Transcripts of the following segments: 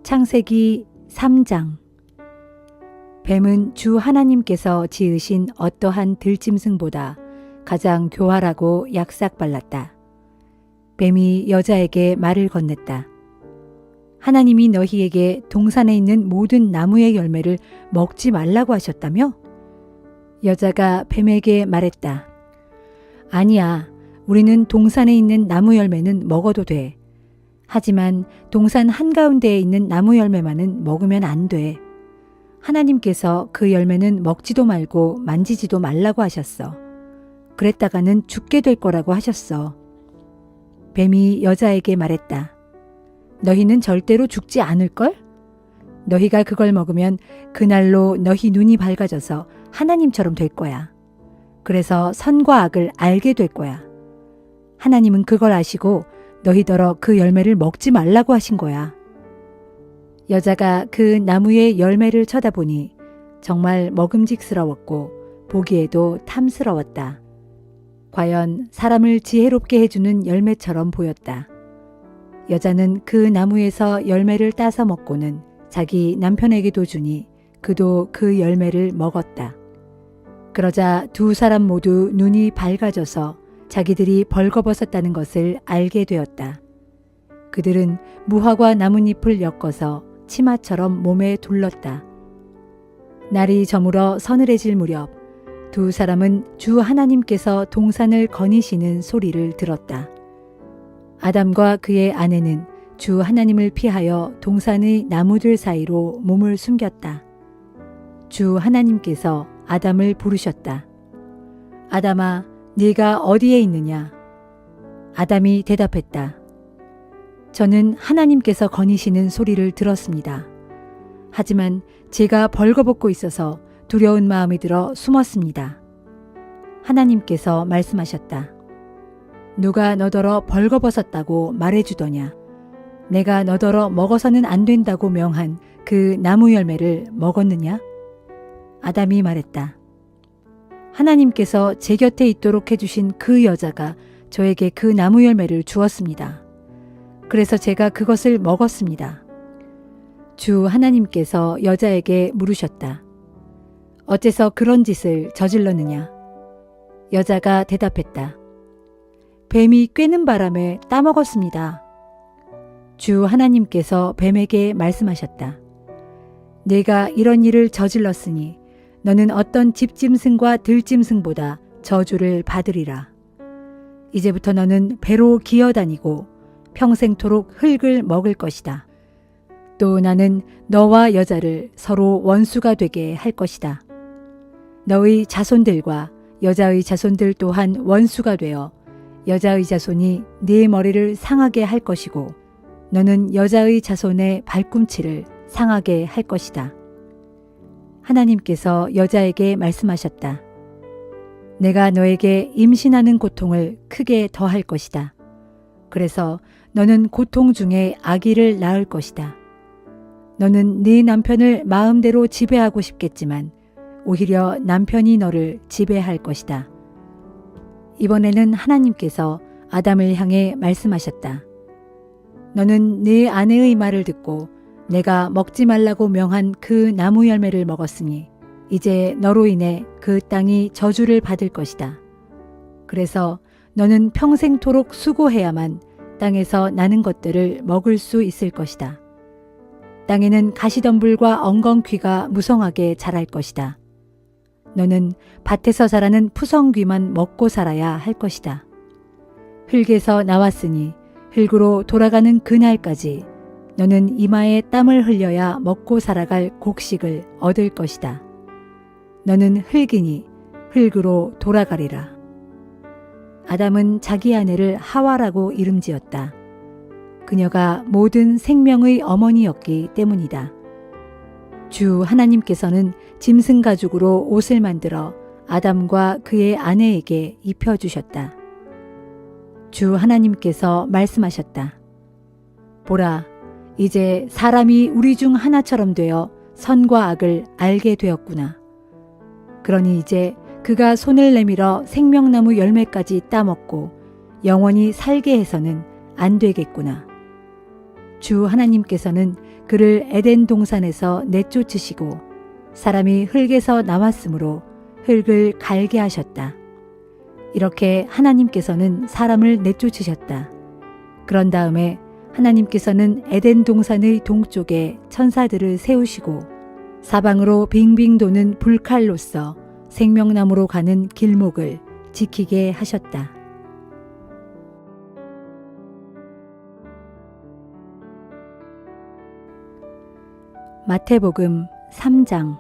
창세기 3장. 뱀은 주 하나님께서 지으신 어떠한 들짐승보다 가장 교활하고 약삭발랐다. 뱀이 여자에게 말을 건넸다. 하나님이 너희에게 동산에 있는 모든 나무의 열매를 먹지 말라고 하셨다며? 여자가 뱀에게 말했다. 아니야, 우리는 동산에 있는 나무 열매는 먹어도 돼. 하지만 동산 한가운데에 있는 나무 열매만은 먹으면 안 돼. 하나님께서 그 열매는 먹지도 말고 만지지도 말라고 하셨어. 그랬다가는 죽게 될 거라고 하셨어. 뱀이 여자에게 말했다. 너희는 절대로 죽지 않을걸? 너희가 그걸 먹으면 그날로 너희 눈이 밝아져서 하나님처럼 될 거야. 그래서 선과 악을 알게 될 거야. 하나님은 그걸 아시고 너희더러 그 열매를 먹지 말라고 하신 거야. 여자가 그 나무의 열매를 쳐다보니 정말 먹음직스러웠고 보기에도 탐스러웠다. 과연 사람을 지혜롭게 해주는 열매처럼 보였다. 여자는 그 나무에서 열매를 따서 먹고는 자기 남편에게도 주니 그도 그 열매를 먹었다. 그러자 두 사람 모두 눈이 밝아져서 자기들이 벌거벗었다는 것을 알게 되었다. 그들은 무화과 나뭇잎을 엮어서 치마처럼 몸에 둘렀다. 날이 저물어 서늘해질 무렵 두 사람은 주 하나님께서 동산을 거니시는 소리를 들었다. 아담과 그의 아내는 주 하나님을 피하여 동산의 나무들 사이로 몸을 숨겼다. 주 하나님께서 아담을 부르셨다. 아담아, 네가 어디에 있느냐? 아담이 대답했다. 저는 하나님께서 거니시는 소리를 들었습니다. 하지만 제가 벌거벗고 있어서 두려운 마음이 들어 숨었습니다. 하나님께서 말씀하셨다. 누가 너더러 벌거벗었다고 말해주더냐? 내가 너더러 먹어서는 안 된다고 명한 그 나무 열매를 먹었느냐? 아담이 말했다. 하나님께서 제 곁에 있도록 해주신 그 여자가 저에게 그 나무 열매를 주었습니다. 그래서 제가 그것을 먹었습니다. 주 하나님께서 여자에게 물으셨다. 어째서 그런 짓을 저질렀느냐? 여자가 대답했다. 뱀이 꿰는 바람에 따먹었습니다. 주 하나님께서 뱀에게 말씀하셨다. 내가 이런 일을 저질렀으니 너는 어떤 집짐승과 들짐승보다 저주를 받으리라. 이제부터 너는 배로 기어다니고 평생토록 흙을 먹을 것이다. 또 나는 너와 여자를 서로 원수가 되게 할 것이다. 너의 자손들과 여자의 자손들 또한 원수가 되어 여자의 자손이 네 머리를 상하게 할 것이고 너는 여자의 자손의 발꿈치를 상하게 할 것이다. 하나님께서 여자에게 말씀하셨다. 내가 너에게 임신하는 고통을 크게 더할 것이다. 그래서 너는 고통 중에 아기를 낳을 것이다. 너는 네 남편을 마음대로 지배하고 싶겠지만 오히려 남편이 너를 지배할 것이다. 이번에는 하나님께서 아담을 향해 말씀하셨다. 너는 네 아내의 말을 듣고 내가 먹지 말라고 명한 그 나무 열매를 먹었으니 이제 너로 인해 그 땅이 저주를 받을 것이다. 그래서 너는 평생토록 수고해야만 땅에서 나는 것들을 먹을 수 있을 것이다. 땅에는 가시덤불과 엉겅퀴가 무성하게 자랄 것이다. 너는 밭에서 자라는 푸성귀만 먹고 살아야 할 것이다. 흙에서 나왔으니 흙으로 돌아가는 그날까지 너는 이마에 땀을 흘려야 먹고 살아갈 곡식을 얻을 것이다. 너는 흙이니 흙으로 돌아가리라. 아담은 자기 아내를 하와라고 이름지었다. 그녀가 모든 생명의 어머니였기 때문이다. 주 하나님께서는 짐승 가죽으로 옷을 만들어 아담과 그의 아내에게 입혀주셨다. 주 하나님께서 말씀하셨다. 보라, 이제 사람이 우리 중 하나처럼 되어 선과 악을 알게 되었구나. 그러니 이제 그가 손을 내밀어 생명나무 열매까지 따먹고 영원히 살게 해서는 안 되겠구나. 주 하나님께서는 그를 에덴 동산에서 내쫓으시고 사람이 흙에서 나왔으므로 흙을 갈게 하셨다. 이렇게 하나님께서는 사람을 내쫓으셨다. 그런 다음에 하나님께서는 에덴 동산의 동쪽에 천사들을 세우시고 사방으로 빙빙 도는 불칼로서 생명나무로 가는 길목을 지키게 하셨다. 마태복음 3장.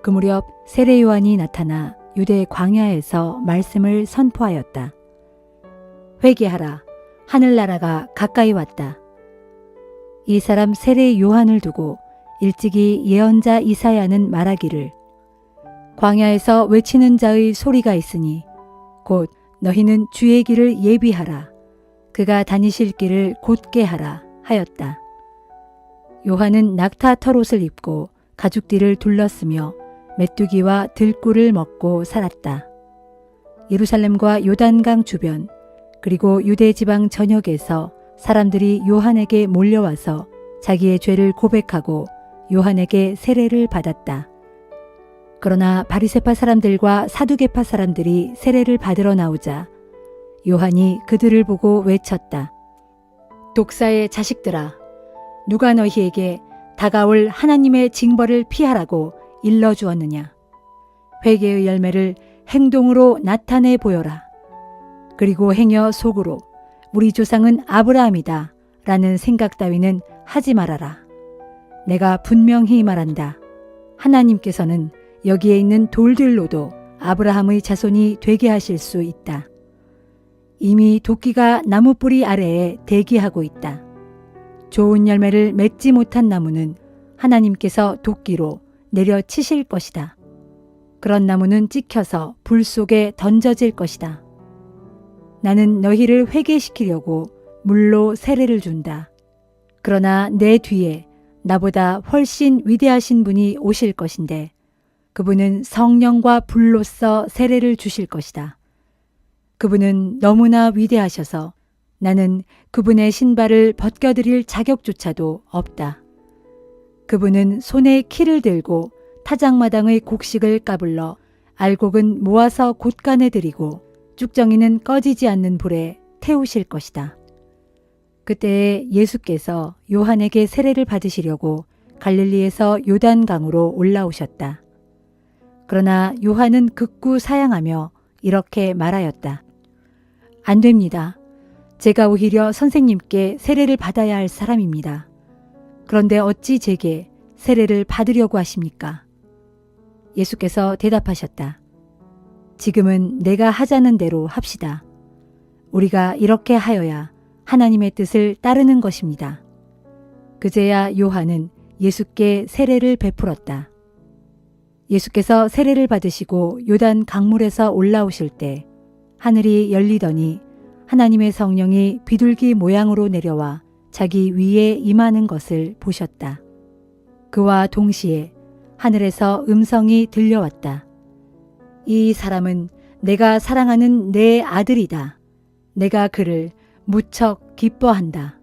그 무렵 세례 요한이 나타나 유대 광야에서 말씀을 선포하였다. 회개하라, 하늘나라가 가까이 왔다. 이 사람 세례 요한을 두고 일찍이 예언자 이사야는 말하기를 광야에서 외치는 자의 소리가 있으니 곧 너희는 주의 길을 예비하라, 그가 다니실 길을 곧게 하라 하였다. 요한은 낙타 털옷을 입고 가죽띠를 둘렀으며 메뚜기와 들꿀을 먹고 살았다. 예루살렘과 요단강 주변 그리고 유대 지방 전역에서 사람들이 요한에게 몰려와서 자기의 죄를 고백하고 요한에게 세례를 받았다. 그러나 바리새파 사람들과 사두개파 사람들이 세례를 받으러 나오자 요한이 그들을 보고 외쳤다. 독사의 자식들아, 누가 너희에게 다가올 하나님의 징벌을 피하라고 일러주었느냐. 회개의 열매를 행동으로 나타내 보여라. 그리고 행여 속으로 우리 조상은 아브라함이다 라는 생각 따위는 하지 말아라. 내가 분명히 말한다. 하나님께서는 여기에 있는 돌들로도 아브라함의 자손이 되게 하실 수 있다. 이미 도끼가 나무 뿌리 아래에 대기하고 있다. 좋은 열매를 맺지 못한 나무는 하나님께서 도끼로 내려치실 것이다. 그런 나무는 찍혀서 불 속에 던져질 것이다. 나는 너희를 회개시키려고 물로 세례를 준다. 그러나 내 뒤에 나보다 훨씬 위대하신 분이 오실 것인데 그분은 성령과 불로써 세례를 주실 것이다. 그분은 너무나 위대하셔서 나는 그분의 신발을 벗겨드릴 자격조차도 없다. 그분은 손에 키를 들고 타작마당의 곡식을 까불러 알곡은 모아서 곳간에 들이고 쭉정이는 꺼지지 않는 불에 태우실 것이다. 그때에 예수께서 요한에게 세례를 받으시려고 갈릴리에서 요단강으로 올라오셨다. 그러나 요한은 극구 사양하며 이렇게 말하였다. 안 됩니다. 제가 오히려 선생님께 세례를 받아야 할 사람입니다. 그런데 어찌 제게 세례를 받으려고 하십니까? 예수께서 대답하셨다. 지금은 내가 하자는 대로 합시다. 우리가 이렇게 하여야 하나님의 뜻을 따르는 것입니다. 그제야 요한은 예수께 세례를 베풀었다. 예수께서 세례를 받으시고 요단 강물에서 올라오실 때 하늘이 열리더니 하나님의 성령이 비둘기 모양으로 내려와 자기 위에 임하는 것을 보셨다. 그와 동시에 하늘에서 음성이 들려왔다. 이 사람은 내가 사랑하는 내 아들이다. 내가 그를 무척 기뻐한다.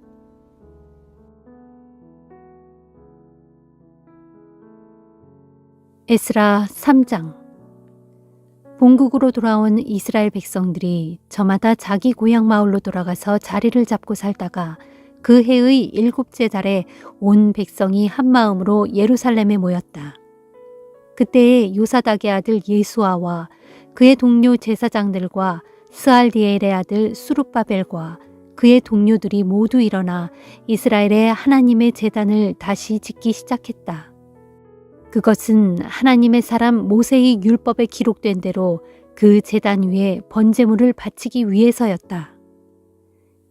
에스라 3장. 본국으로 돌아온 이스라엘 백성들이 저마다 자기 고향 마을로 돌아가서 자리를 잡고 살다가 그 해의 7째 달에 온 백성이 한마음으로 예루살렘에 모였다. 그때에 요사닥의 아들 예수아와 그의 동료 제사장들과 스알디엘의 아들 수룹바벨과 그의 동료들이 모두 일어나 이스라엘의 하나님의 제단을 다시 짓기 시작했다. 그것은 하나님의 사람 모세의 율법에 기록된 대로 그 제단 위에 번제물을 바치기 위해서였다.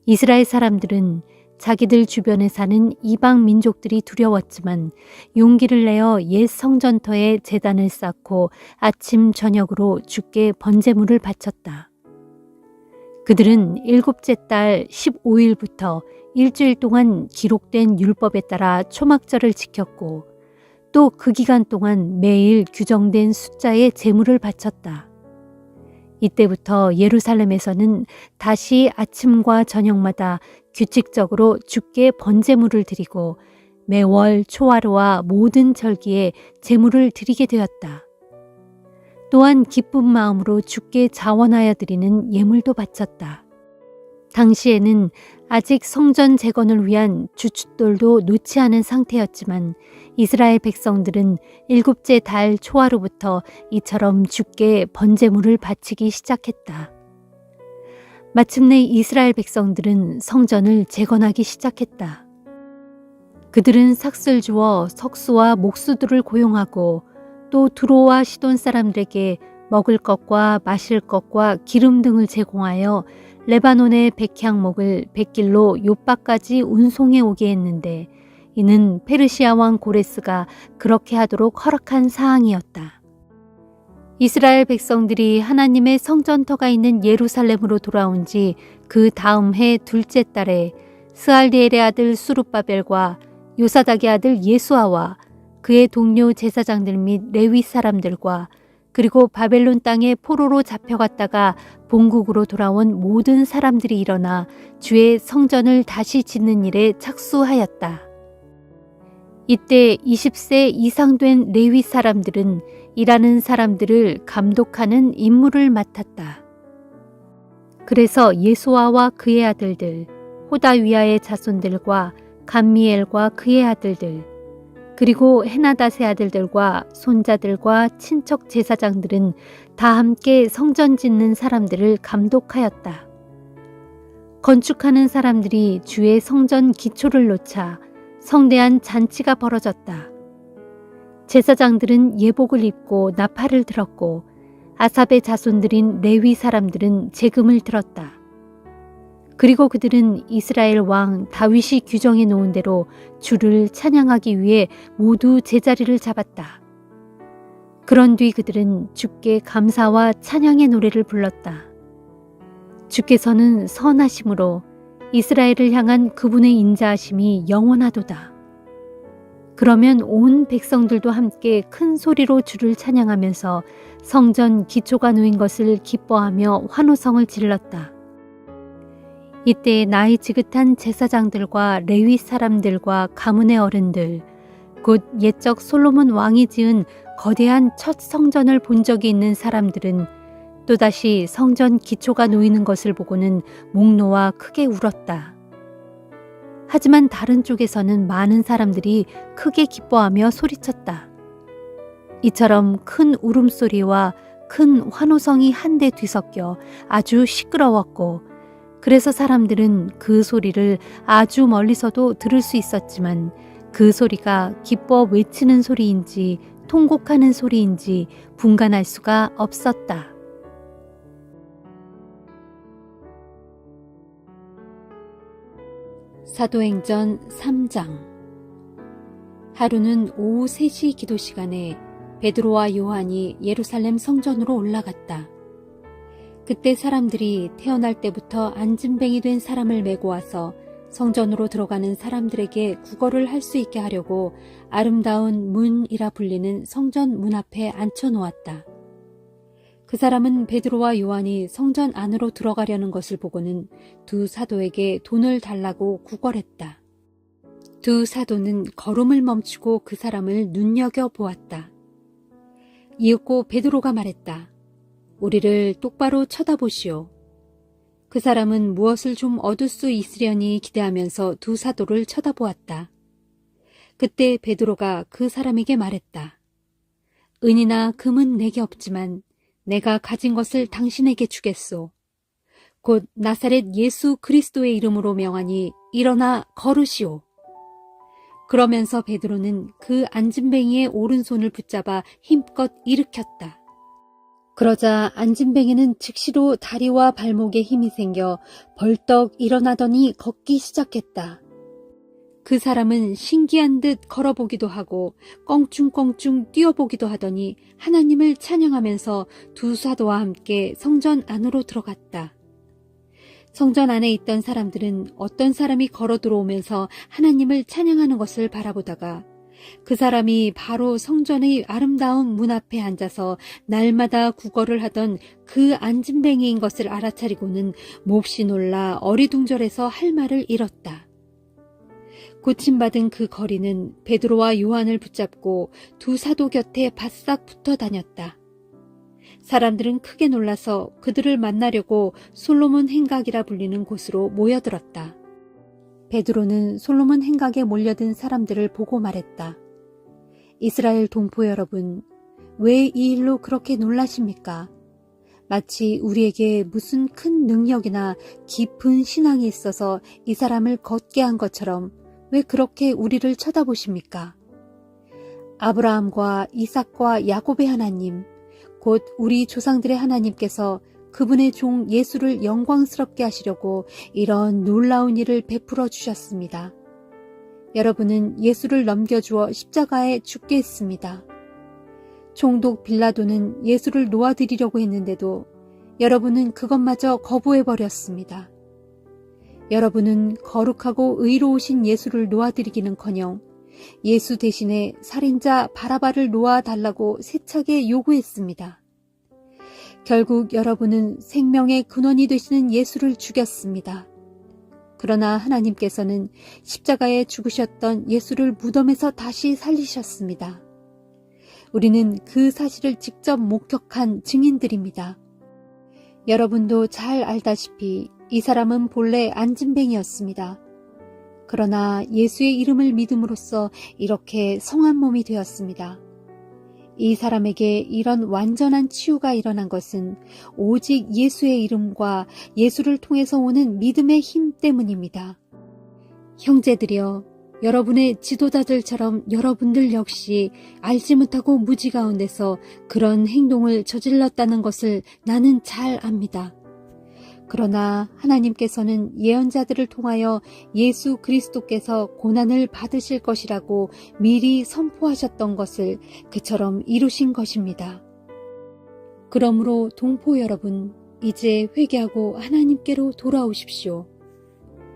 이스라엘 사람들은 자기들 주변에 사는 이방 민족들이 두려웠지만 용기를 내어 옛 성전터에 제단을 쌓고 아침 저녁으로 주께 번제물을 바쳤다. 그들은 7째 달 15일부터 일주일 동안 기록된 율법에 따라 초막절을 지켰고 또 그 기간 동안 매일 규정된 숫자의 제물을 바쳤다. 이때부터 예루살렘에서는 다시 아침과 저녁마다 규칙적으로 주께 번제물을 드리고 매월 초하루와 모든 절기에 제물을 드리게 되었다. 또한 기쁜 마음으로 주께 자원하여 드리는 예물도 바쳤다. 당시에는 아직 성전 재건을 위한 주춧돌도 놓지 않은 상태였지만 이스라엘 백성들은 일곱째 달 초하루부터 이처럼 주께 번제물을 바치기 시작했다. 마침내 이스라엘 백성들은 성전을 재건하기 시작했다. 그들은 삭슬 주어 석수와 목수들을 고용하고 또 두로와 시돈 사람들에게 먹을 것과 마실 것과 기름 등을 제공하여 레바논의 백향목을 100길로 요바까지 운송해 오게 했는데 이는 페르시아 왕 고레스가 그렇게 하도록 허락한 사항이었다. 이스라엘 백성들이 하나님의 성전터가 있는 예루살렘으로 돌아온 지 그 다음 해 둘째 달에 스알디엘의 아들 수룹바벨과 요사닥의 아들 예수아와 그의 동료 제사장들 및 레위 사람들과 그리고 바벨론 땅에 포로로 잡혀갔다가 본국으로 돌아온 모든 사람들이 일어나 주의 성전을 다시 짓는 일에 착수하였다. 이때 20세 이상 된 레위 사람들은 일하는 사람들을 감독하는 임무를 맡았다. 그래서 예수아와 그의 아들들, 호다위아의 자손들과 감미엘과 그의 아들들, 그리고 헤나닷의 아들들과 손자들과 친척 제사장들은 다 함께 성전 짓는 사람들을 감독하였다. 건축하는 사람들이 주의 성전 기초를 놓자 성대한 잔치가 벌어졌다. 제사장들은 예복을 입고 나팔을 들었고 아삽의 자손들인 레위 사람들은 제금을 들었다. 그리고 그들은 이스라엘 왕 다윗이 규정해 놓은 대로 주를 찬양하기 위해 모두 제자리를 잡았다. 그런 뒤 그들은 주께 감사와 찬양의 노래를 불렀다. 주께서는 선하심으로 이스라엘을 향한 그분의 인자하심이 영원하도다. 그러면 온 백성들도 함께 큰 소리로 주를 찬양하면서 성전 기초가 놓인 것을 기뻐하며 환호성을 질렀다. 이때 나이 지긋한 제사장들과 레위 사람들과 가문의 어른들, 곧 옛적 솔로몬 왕이 지은 거대한 첫 성전을 본 적이 있는 사람들은 또다시 성전 기초가 놓이는 것을 보고는 목 놓아 크게 울었다. 하지만 다른 쪽에서는 많은 사람들이 크게 기뻐하며 소리쳤다. 이처럼 큰 울음소리와 큰 환호성이 한데 뒤섞여 아주 시끄러웠고 그래서 사람들은 그 소리를 아주 멀리서도 들을 수 있었지만 그 소리가 기뻐 외치는 소리인지 통곡하는 소리인지 분간할 수가 없었다. 사도행전 3장. 하루는 오후 3시 기도 시간에 베드로와 요한이 예루살렘 성전으로 올라갔다. 그때 사람들이 태어날 때부터 안진뱅이 된 사람을 메고 와서 성전으로 들어가는 사람들에게 구걸을 할 수 있게 하려고 아름다운 문이라 불리는 성전 문 앞에 앉혀 놓았다. 그 사람은 베드로와 요한이 성전 안으로 들어가려는 것을 보고는 두 사도에게 돈을 달라고 구걸했다. 두 사도는 걸음을 멈추고 그 사람을 눈여겨보았다. 이윽고 베드로가 말했다. 우리를 똑바로 쳐다보시오. 그 사람은 무엇을 좀 얻을 수 있으려니 기대하면서 두 사도를 쳐다보았다. 그때 베드로가 그 사람에게 말했다. 은이나 금은 내게 없지만 내가 가진 것을 당신에게 주겠소. 곧 나사렛 예수 그리스도의 이름으로 명하니 일어나 걸으시오. 그러면서 베드로는 그 안진뱅이의 오른손을 붙잡아 힘껏 일으켰다. 그러자 안진뱅이는 즉시로 다리와 발목에 힘이 생겨 벌떡 일어나더니 걷기 시작했다. 그 사람은 신기한 듯 걸어보기도 하고 껑충껑충 뛰어보기도 하더니 하나님을 찬양하면서 두 사도와 함께 성전 안으로 들어갔다. 성전 안에 있던 사람들은 어떤 사람이 걸어 들어오면서 하나님을 찬양하는 것을 바라보다가 그 사람이 바로 성전의 아름다운 문 앞에 앉아서 날마다 구걸을 하던 그 안진뱅이인 것을 알아차리고는 몹시 놀라 어리둥절해서 할 말을 잃었다. 고침받은 그 거리는 베드로와 요한을 붙잡고 두 사도 곁에 바싹 붙어 다녔다. 사람들은 크게 놀라서 그들을 만나려고 솔로몬 행각이라 불리는 곳으로 모여들었다. 베드로는 솔로몬 행각에 몰려든 사람들을 보고 말했다. 이스라엘 동포 여러분, 왜 이 일로 그렇게 놀라십니까? 마치 우리에게 무슨 큰 능력이나 깊은 신앙이 있어서 이 사람을 걷게 한 것처럼 왜 그렇게 우리를 쳐다보십니까? 아브라함과 이삭과 야곱의 하나님, 곧 우리 조상들의 하나님께서 그분의 종 예수를 영광스럽게 하시려고 이런 놀라운 일을 베풀어 주셨습니다. 여러분은 예수를 넘겨주어 십자가에 죽게 했습니다. 총독 빌라도는 예수를 놓아드리려고 했는데도 여러분은 그것마저 거부해버렸습니다. 여러분은 거룩하고 의로우신 예수를 놓아드리기는커녕 예수 대신에 살인자 바라바를 놓아달라고 세차게 요구했습니다. 결국 여러분은 생명의 근원이 되시는 예수를 죽였습니다. 그러나 하나님께서는 십자가에 죽으셨던 예수를 무덤에서 다시 살리셨습니다. 우리는 그 사실을 직접 목격한 증인들입니다. 여러분도 잘 알다시피 이 사람은 본래 안진뱅이였습니다. 그러나 예수의 이름을 믿음으로써 이렇게 성한 몸이 되었습니다. 이 사람에게 이런 완전한 치유가 일어난 것은 오직 예수의 이름과 예수를 통해서 오는 믿음의 힘 때문입니다. 형제들이여, 여러분의 지도자들처럼 여러분들 역시 알지 못하고 무지 가운데서 그런 행동을 저질렀다는 것을 나는 잘 압니다. 그러나 하나님께서는 예언자들을 통하여 예수 그리스도께서 고난을 받으실 것이라고 미리 선포하셨던 것을 그처럼 이루신 것입니다. 그러므로 동포 여러분, 이제 회개하고 하나님께로 돌아오십시오.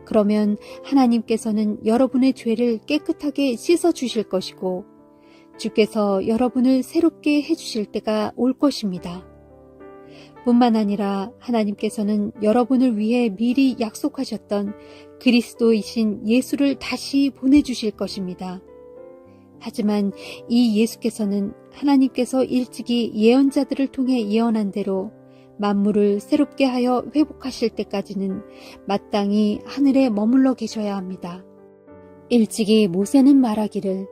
그러면 하나님께서는 여러분의 죄를 깨끗하게 씻어주실 것이고 주께서 여러분을 새롭게 해주실 때가 올 것입니다. 뿐만 아니라 하나님께서는 여러분을 위해 미리 약속하셨던 그리스도이신 예수를 다시 보내주실 것입니다. 하지만 이 예수께서는 하나님께서 일찍이 예언자들을 통해 예언한 대로 만물을 새롭게 하여 회복하실 때까지는 마땅히 하늘에 머물러 계셔야 합니다. 일찍이 모세는 말하기를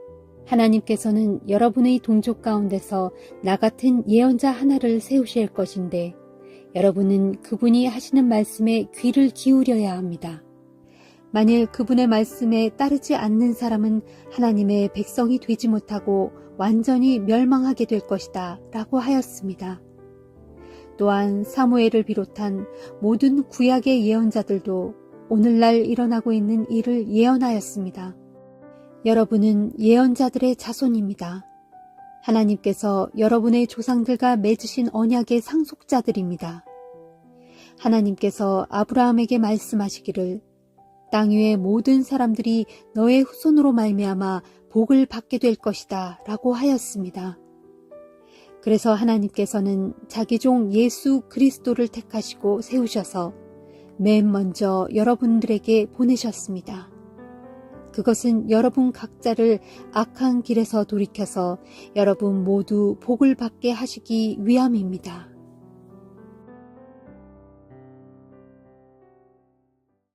하나님께서는 여러분의 동족 가운데서 나 같은 예언자 하나를 세우실 것인데 여러분은 그분이 하시는 말씀에 귀를 기울여야 합니다. 만일 그분의 말씀에 따르지 않는 사람은 하나님의 백성이 되지 못하고 완전히 멸망하게 될 것이다 라고 하였습니다. 또한 사무엘을 비롯한 모든 구약의 예언자들도 오늘날 일어나고 있는 일을 예언하였습니다. 여러분은 예언자들의 자손입니다. 하나님께서 여러분의 조상들과 맺으신 언약의 상속자들입니다. 하나님께서 아브라함에게 말씀하시기를 땅 위의 모든 사람들이 너의 후손으로 말미암아 복을 받게 될 것이다 라고 하였습니다. 그래서 하나님께서는 자기 종 예수 그리스도를 택하시고 세우셔서 맨 먼저 여러분들에게 보내셨습니다. 그것은 여러분 각자를 악한 길에서 돌이켜서 여러분 모두 복을 받게 하시기 위함입니다.